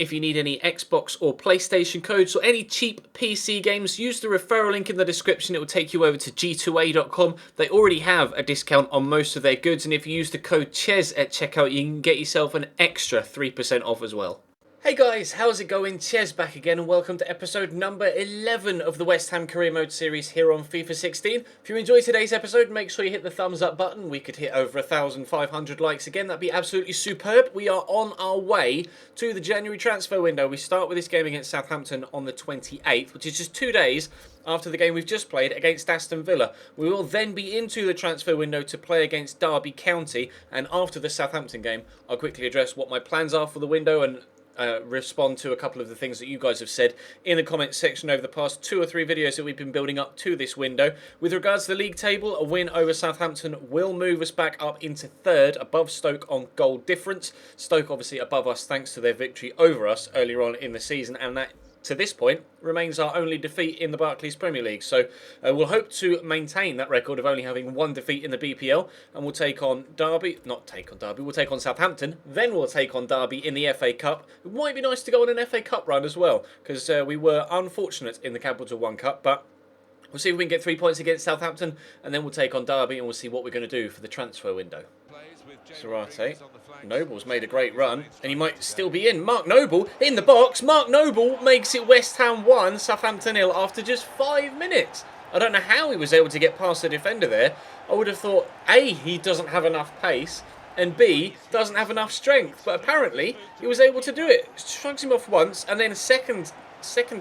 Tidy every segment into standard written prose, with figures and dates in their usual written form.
If you need any Xbox or PlayStation codes or any cheap PC games, use the referral link in the description. It will take you over to g2a.com. They already have a discount on most of their goods, and if you use the code CHES at checkout, you can get yourself an extra 3% off as well. Hey guys, how's it going? Ches back again, and welcome to episode number 11 of the West Ham Career Mode series here on FIFA 16. If you enjoyed today's episode, make sure you hit the thumbs up button. We could hit over 1,500 likes again. That'd be absolutely superb. We are on our way to the January transfer window. We start with this game against Southampton on the 28th, which is just 2 days after the game we've just played against Aston Villa. We will then be into the transfer window to play against Derby County, and after the Southampton game, I'll quickly address what my plans are for the window and respond to a couple of the things that you guys have said in the comments section over the past 2 or 3 videos that we've been building up to this window. With regards to the league table, a win over Southampton will move us back up into 3rd, above Stoke on goal difference. Stoke obviously above us thanks to their victory over us earlier on in the season, and that to this point remains our only defeat in the Barclays Premier League. So we'll hope to maintain that record of only having 1 defeat in the BPL, and we'll take on Derby, we'll take on Southampton, then we'll take on Derby in the FA Cup. It might be nice to go on an FA Cup run as well, because we were unfortunate in the Capital One Cup, but we'll see if we can get 3 points against Southampton, and then we'll take on Derby, and we'll see what we're going to do for the transfer window. Zarate. Noble's made a great run, and he might still be in. Mark Noble in the box. Mark Noble makes it West Ham 1, Southampton 0 after just 5 minutes. I don't know how he was able to get past the defender there. I would have thought, A, he doesn't have enough pace, and B, doesn't have enough strength. But apparently, he was able to do it. Shrugs him off once, and then second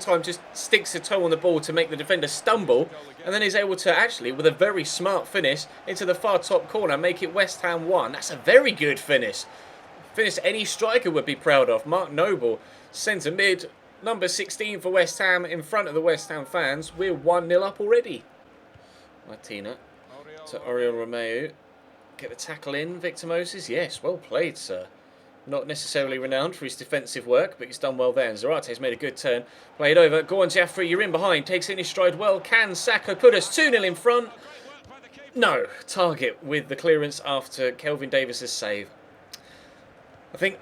time just sticks a toe on the ball to make the defender stumble, and then is able to actually, with a very smart finish into the far top corner, make it West Ham 1. That's a very good finish. Finish any striker would be proud of. Mark Noble, centre mid, number 16 for West Ham, in front of the West Ham fans. We're 1-0 up already. Martina to Oriol Romeu. Get the tackle in, Victor Moses. Yes, well played, sir. Not necessarily renowned for his defensive work, but he's done well there. And Zarate's made a good turn. Played over. Go on, Jaffrey. You're in behind. Takes it in his stride well. Can Saka put us 2-0 in front? No. Target with the clearance after Kelvin Davis's save. I think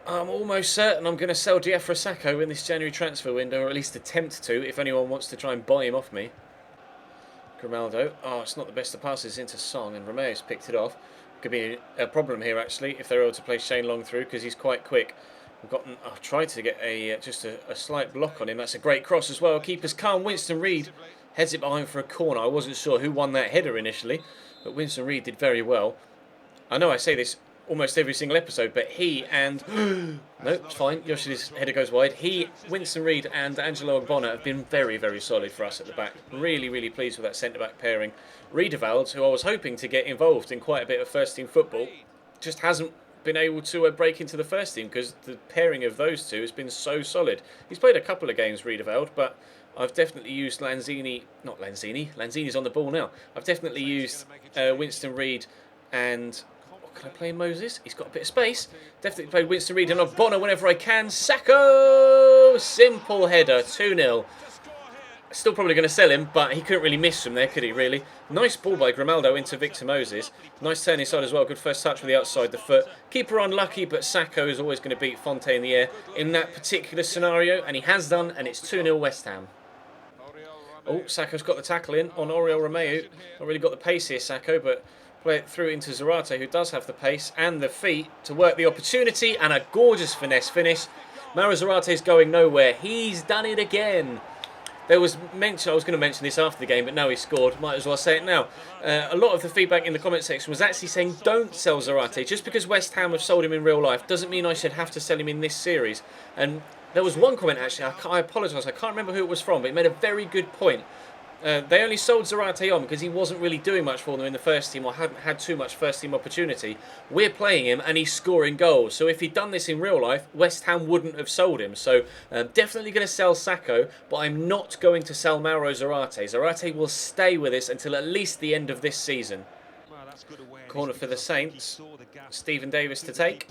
I'm almost certain I'm going to sell Diafra Sakho in this January transfer window, or at least attempt to, if anyone wants to try and buy him off me. Grimaldo. Oh, it's not the best of passes into Song, and Romeo's picked it off. Could be a problem here actually if they're able to play Shane Long through, because he's quite quick. I've tried to get just a slight block on him. That's a great cross as well. Keeper's calm. Winston Reid heads it behind for a corner. I wasn't sure who won that header initially, but Winston Reid did very well. I know I say this almost every single episode, but he and no, it's fine. Yoshida's header goes wide. Winston Reid and Angelo Ogbonna have been very, very solid for us at the back. Really, really pleased with that centre-back pairing. Riedewald, who I was hoping to get involved in quite a bit of first-team football, just hasn't been able to break into the first team, because the pairing of those two has been so solid. He's played a couple of games, Riedewald, but I've definitely used Lanzini's on the ball now. I've definitely used Winston Reid and... Can I play Moses? He's got a bit of space. Definitely played Winston Reid and Ogbonna whenever I can. Sakho! Simple header, 2-0. Still probably going to sell him, but he couldn't really miss from there, could he, really? Nice ball by Grimaldo into Victor Moses. Nice turn inside as well. Good first touch with the outside the foot. Keeper unlucky, but Sakho is always going to beat Fonte in the air in that particular scenario, and he has done, and it's 2-0 West Ham. Oh, Sakho's got the tackle in on Oriol Romeu. Not really got the pace here, Sakho, but... play it through into Zarate, who does have the pace and the feet to work the opportunity, and a gorgeous finesse finish. Mauro Zarate's going nowhere. He's done it again. There was mention, I was going to mention this after the game, but no, he scored. Might as well say it now. A lot of the feedback in the comment section was actually saying don't sell Zarate. Just because West Ham have sold him in real life doesn't mean I should have to sell him in this series. And there was one comment actually, I apologise, I can't remember who it was from, but it made a very good point. They only sold Zarate on because he wasn't really doing much for them in the first team, or hadn't had too much first team opportunity. We're playing him and he's scoring goals. So if he'd done this in real life, West Ham wouldn't have sold him. So definitely going to sell Sakho, but I'm not going to sell Mauro Zarate. Zarate will stay with us until at least the end of this season. Corner for the Saints. Stephen Davis to take.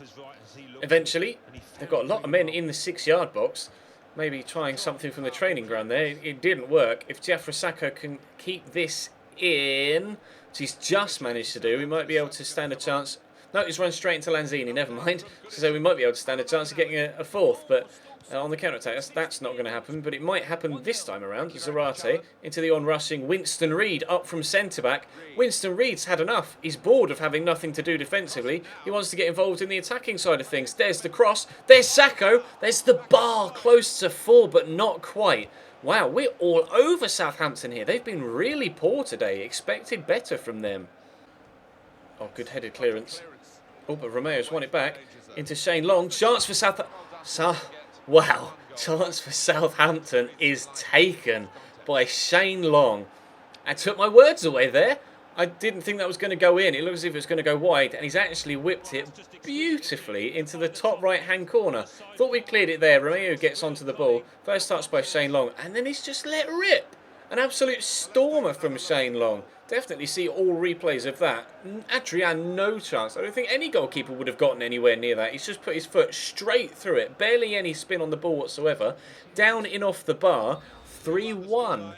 Eventually, they've got a lot of men in the 6-yard box. Maybe trying something from the training ground there. It didn't work. If Diafra Sakho can keep this in, which he's just managed to do, we might be able to stand a chance. No, he's run straight into Lanzini, never mind. So we might be able to stand a chance of getting a fourth, but on the counter-attack, that's not going to happen. But it might happen this time around. Zarate into the on-rushing Winston Reid up from centre-back. Winston Reid's had enough. He's bored of having nothing to do defensively. He wants to get involved in the attacking side of things. There's the cross. There's Sacco. There's the bar, close to 4, but not quite. Wow, we're all over Southampton here. They've been really poor today. Expected better from them. Oh, good headed clearance. Oh, but Romeo's won it back into Shane Long. Chance for Wow, chance for Southampton is taken by Shane Long. I took my words away there. I didn't think that was going to go in. It looks as if it's going to go wide, and he's actually whipped it beautifully into the top right-hand corner. Thought we cleared it there. Romeo gets onto the ball. First touch by Shane Long, and then he's just let rip. An absolute stormer from Shane Long. Definitely see all replays of that. Adrian, no chance. I don't think any goalkeeper would have gotten anywhere near that. He's just put his foot straight through it. Barely any spin on the ball whatsoever. Down in off the bar. 3-1.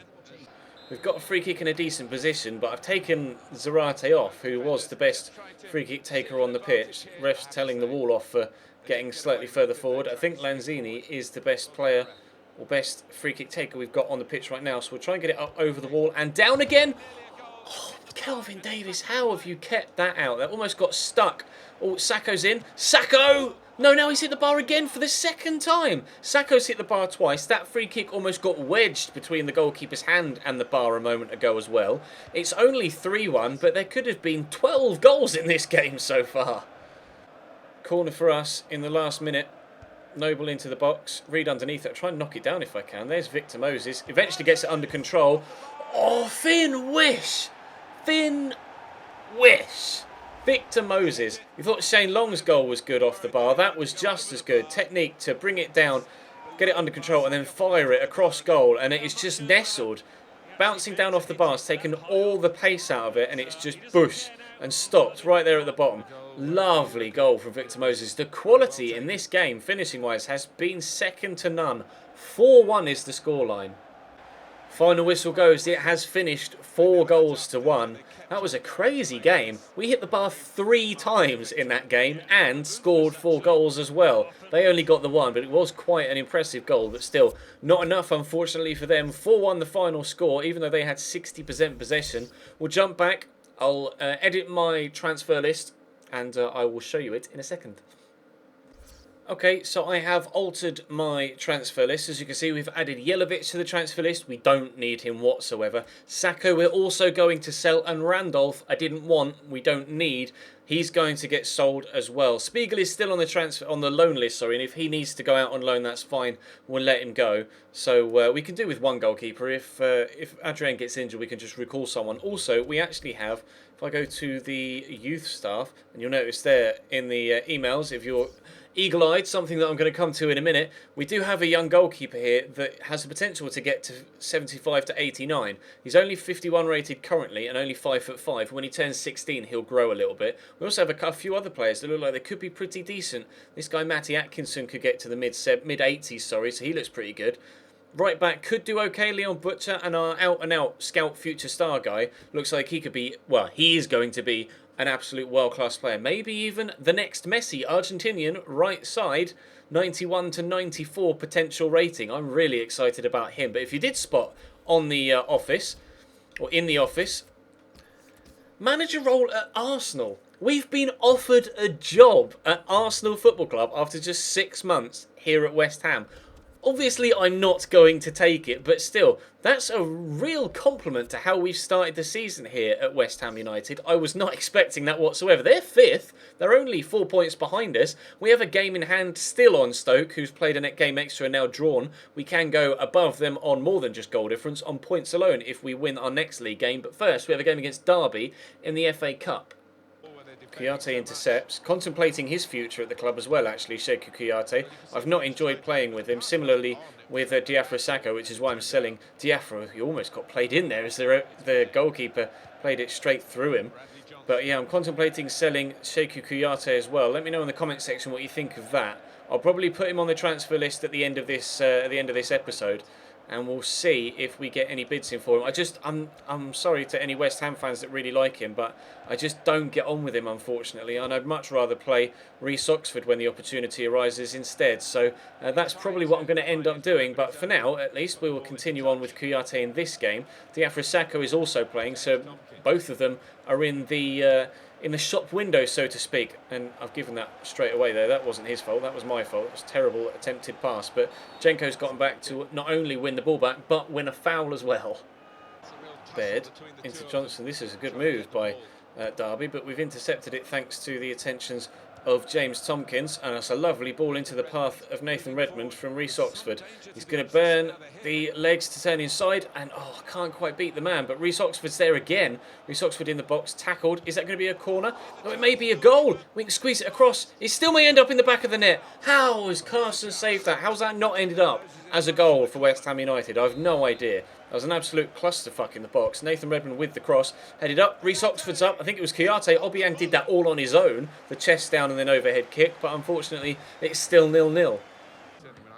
We've got a free kick in a decent position, but I've taken Zarate off, who was the best free kick taker on the pitch. Ref's telling the wall off for getting slightly further forward. I think Lanzini is the best player or best free kick taker we've got on the pitch right now. So we'll try and get it up over the wall and down again. Oh, Kelvin Davis, how have you kept that out? That almost got stuck. Oh, Sacco's in. Sacco! No, now he's hit the bar again for the second time. Sacco's hit the bar twice. That free kick almost got wedged between the goalkeeper's hand and the bar a moment ago as well. It's only 3-1, but there could have been 12 goals in this game so far. Corner for us in the last minute. Noble into the box. Reid underneath it. Try and knock it down if I can. There's Victor Moses. Eventually gets it under control. Oh, Finn Wish! Finn Wish! Victor Moses. We thought Shane Long's goal was good off the bar. That was just as good. Technique to bring it down, get it under control, and then fire it across goal. And it is just nestled. Bouncing down off the bar. It's taken all the pace out of it, and it's just bush and stopped right there at the bottom. Lovely goal from Victor Moses. The quality in this game, finishing-wise, has been second to none. 4-1 is the scoreline. Final whistle goes. It has finished 4-1. That was a crazy game. We hit the bar 3 times in that game and scored 4 goals as well. They only got the 1, but it was quite an impressive goal. But still, not enough, unfortunately, for them. 4-1 the final score, even though they had 60% possession. We'll jump back. I'll edit my transfer list, and I will show you it in a second. Okay, so I have altered my transfer list. As you can see, we've added Yelovich to the transfer list. We don't need him whatsoever. Sacco, we're also going to sell, and Randolph, I didn't want, we don't need. He's going to get sold as well. Spiegel is still on the loan list, sorry, and if he needs to go out on loan, that's fine. We'll let him go. So we can do with one goalkeeper. If Adrian gets injured, we can just recall someone. Also, we actually have, if I go to the youth staff, and you'll notice there in the emails, if you're eagle-eyed, something that I'm going to come to in a minute, we do have a young goalkeeper here that has the potential to get to 75 to 89. He's only 51 rated currently and only 5'5". When he turns 16, he'll grow a little bit. We also have a few other players that look like they could be pretty decent. This guy, Matty Atkinson, could get to the mid-80s, so he looks pretty good. Right back could do okay, Leon Butcher, and our out-and-out scout future star guy looks like he could be, well, he is going to be an absolute world-class player. Maybe even the next Messi, Argentinian, right side, 91 to 94 potential rating. I'm really excited about him. But if you did spot on the office, or in the office, manager role at Arsenal. We've been offered a job at Arsenal Football Club after just 6 months here at West Ham. Obviously, I'm not going to take it, but still, that's a real compliment to how we've started the season here at West Ham United. I was not expecting that whatsoever. They're 5th. They're only 4 points behind us. We have a game in hand still on Stoke, who's played a net game extra and now drawn. We can go above them on more than just goal difference, on points alone, if we win our next league game. But first, we have a game against Derby in the FA Cup. Kouyaté intercepts, contemplating his future at the club as well, actually, Sheku Kouyaté. I've not enjoyed playing with him. Similarly with Diafra Sakho, which is why I'm selling Diafra. He almost got played in there as the goalkeeper played it straight through him. But yeah, I'm contemplating selling Sheku Kouyaté as well. Let me know in the comment section what you think of that. I'll probably put him on the transfer list at the end of this episode. and we'll see if we get any bids in for him. I'm sorry to any West Ham fans that really like him, but I just don't get on with him, unfortunately, and I'd much rather play Reece Oxford when the opportunity arises instead. So that's probably what I'm going to end up doing, but for now, at least, we will continue on with Kouyaté in this game. Diafra Sakho is also playing, so both of them are in the shop window, so to speak. And I've given that straight away there. That wasn't his fault. That was my fault. It was a terrible attempted pass. But Jenko's gotten back to not only win the ball back, but win a foul as well. Baird into Johnson. This is a good move by Derby, but we've intercepted it thanks to the attentions of James Tompkins, and it's a lovely ball into the path of Nathan Redmond from Reece Oxford. He's going to burn the legs to turn inside, and I can't quite beat the man, but Reece Oxford's there again. Reece Oxford in the box, tackled. Is that going to be a corner? No, it may be a goal. We can squeeze it across. It still may end up in the back of the net. How has Carson saved that? How's that not ended up as a goal for West Ham United? I have no idea. That was an absolute clusterfuck in the box. Nathan Redmond with the cross. Headed up. Reece Oxford's up. I think it was Kouyaté. Obiang did that all on his own. The chest down and then overhead kick. But unfortunately, it's still 0-0.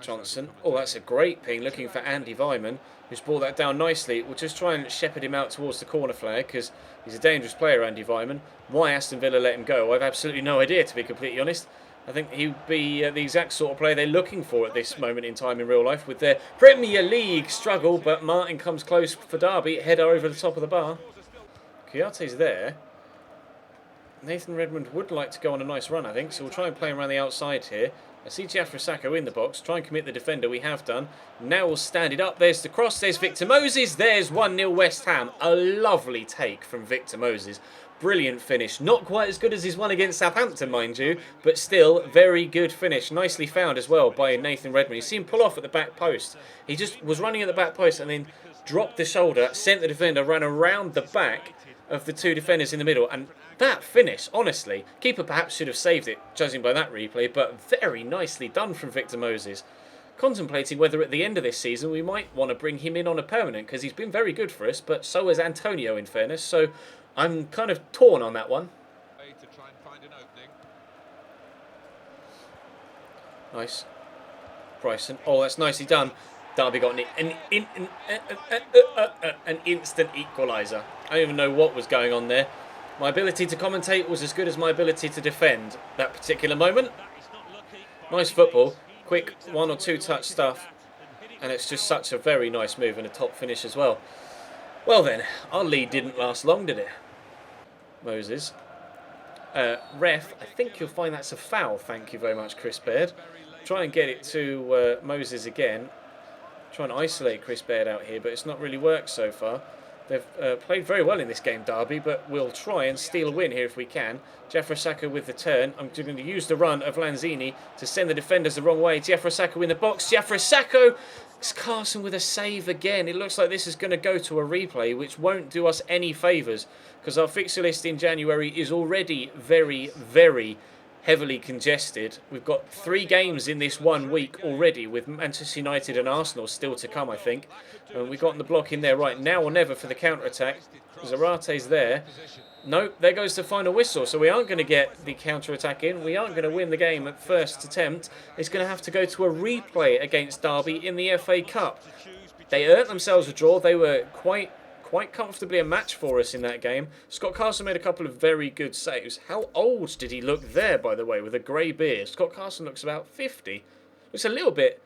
Johnson. Oh, that's a great ping. Looking for Andy Weimann, who's brought that down nicely. We'll just try and shepherd him out towards the corner flag, because he's a dangerous player, Andy Weimann. Why Aston Villa let him go, I've absolutely no idea, to be completely honest. I think he would be the exact sort of player they're looking for at this moment in time in real life with their Premier League struggle, but Martin comes close for Derby, header over the top of the bar. Kouyaté's there. Nathan Redmond would like to go on a nice run, I think, so we'll try and play him around the outside here. I see Diafra Sakho in the box, try and commit the defender, we have done. Now we'll stand it up, there's the cross, there's Victor Moses, there's 1-0 West Ham. A lovely take from Victor Moses. Brilliant finish. Not quite as good as his one against Southampton, mind you, but still very good finish. Nicely found as well by Nathan Redmond. You see him pull off at the back post. He just was running at the back post and then dropped the shoulder, sent the defender, ran around the back of the two defenders in the middle. And that finish, honestly, keeper perhaps should have saved it, judging by that replay, but very nicely done from Victor Moses. Contemplating whether at the end of this season we might want to bring him in on a permanent, because he's been very good for us, but so has Antonio in fairness, so I'm kind of torn on that one. Nice. Bryson. Oh, that's nicely done. Derby got an instant equaliser. I don't even know what was going on there. My ability to commentate was as good as my ability to defend that particular moment. Nice football. Quick 1 or 2 touch stuff. And it's just such a very nice move and a top finish as well. Well then, our lead didn't last long, did it? Moses. Ref, I think you'll find that's a foul. Thank you very much, Chris Baird. Try and get it to Moses again. Try and isolate Chris Baird out here, but it's not really worked so far. They've played very well in this game, Derby, but we'll try and steal a win here if we can. Diafra Sakho with the turn. I'm going to use the run of Lanzini to send the defenders the wrong way. Diafra Sakho in the box. Diafra Sakho! It's Carson with a save again. It looks like this is going to go to a replay, which won't do us any favours, because our fixture list in January is already very, very heavily congested. We've got 3 games in this 1 week already, with Manchester United and Arsenal still to come, I think. We've gotten the block in there right now or never for the counter-attack. Zarate's there. No, there goes the final whistle. So we aren't going to get the counter-attack in. We aren't going to win the game at first attempt. It's going to have to go to a replay against Derby in the FA Cup. They earned themselves a draw. They were quite comfortably a match for us in that game. Scott Carson made a couple of very good saves. How old did he look there, by the way, with a grey beard? Scott Carson looks about 50. Looks a little bit...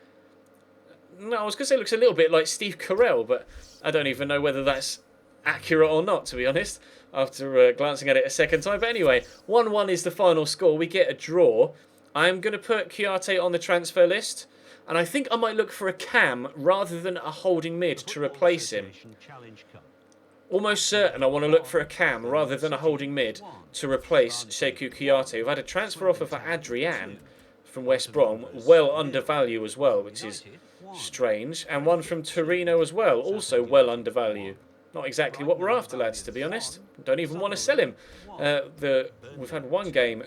No, I was going to say looks a little bit like Steve Carell, but I don't even know whether that's accurate or not, to be honest, after glancing at it a second time. But anyway, 1-1 is the final score. We get a draw. I'm going to put Kouyaté on the transfer list, and I think I might look for a cam rather than a holding mid to replace him. Almost certain I want to look for a cam rather than a holding mid to replace Cheikhou Kouyaté. We've had a transfer offer for Adrian from West Brom, well under value as well, which is strange. And one from Torino as well, also well under value. Not exactly what we're after, lads, to be honest. Don't even want to sell him. We've had 1 game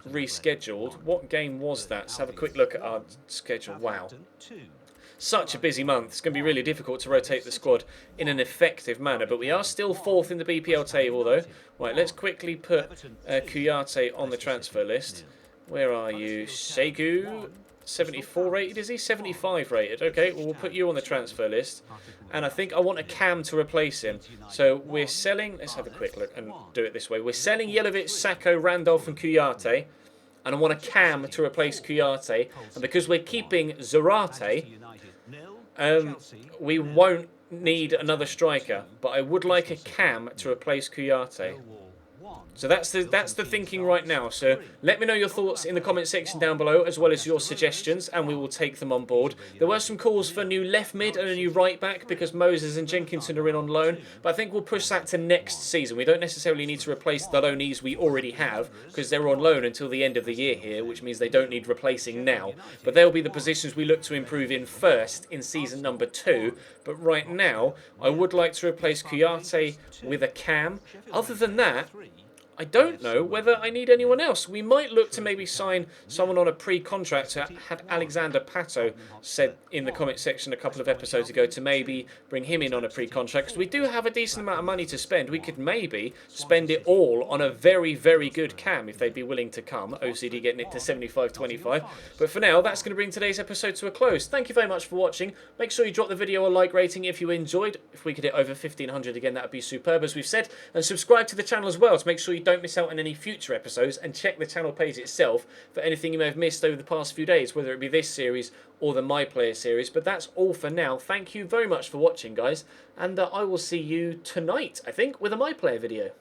rescheduled. What game was that? Let's have a quick look at our schedule. Wow. Such a busy month. It's going to be really difficult to rotate the squad in an effective manner. But we are still 4th in the BPL table, though. Right, let's quickly put Kouyaté on the transfer list. Where are you? Cheikhou. 74 rated, is he? 75 rated. Okay, well, we'll put you on the transfer list. And I think I want a cam to replace him. So we're selling... Let's have a quick look and do it this way. We're selling Yelovic, Sacco, Randolph and Kouyaté. And I want a cam to replace Kouyaté. And because we're keeping Zarate, we won't need another striker. But I would like a cam to replace Kouyaté. So that's the thinking right now. So let me know your thoughts in the comment section down below, as well as your suggestions, and we will take them on board. There were some calls for a new left mid and a new right back because Moses and Jenkinson are in on loan, but I think we'll push that to next season. We don't necessarily need to replace the loanees we already have because they're on loan until the end of the year here, which means they don't need replacing now. But they'll be the positions we look to improve in first in season number 2. But right now, I would like to replace Kouyaté with a cam. Other than that, I don't know whether I need anyone else. We might look to maybe sign someone on a pre-contract. Had Alexander Pato said in the comment section a couple of episodes ago to maybe bring him in on a pre-contract. Because we do have a decent amount of money to spend. We could maybe spend it all on a very, very good cam if they'd be willing to come. OCD getting it to 75-25. But for now, that's going to bring today's episode to a close. Thank you very much for watching. Make sure you drop the video a like rating if you enjoyed. If we could hit over 1,500 again, that would be superb, as we've said. And subscribe to the channel as well to make sure you don't miss out on any future episodes, and check the channel page itself for anything you may have missed over the past few days, whether it be this series or the My Player series. But that's all for now. Thank you very much for watching, guys, and I will see you tonight, I think, with a My Player video.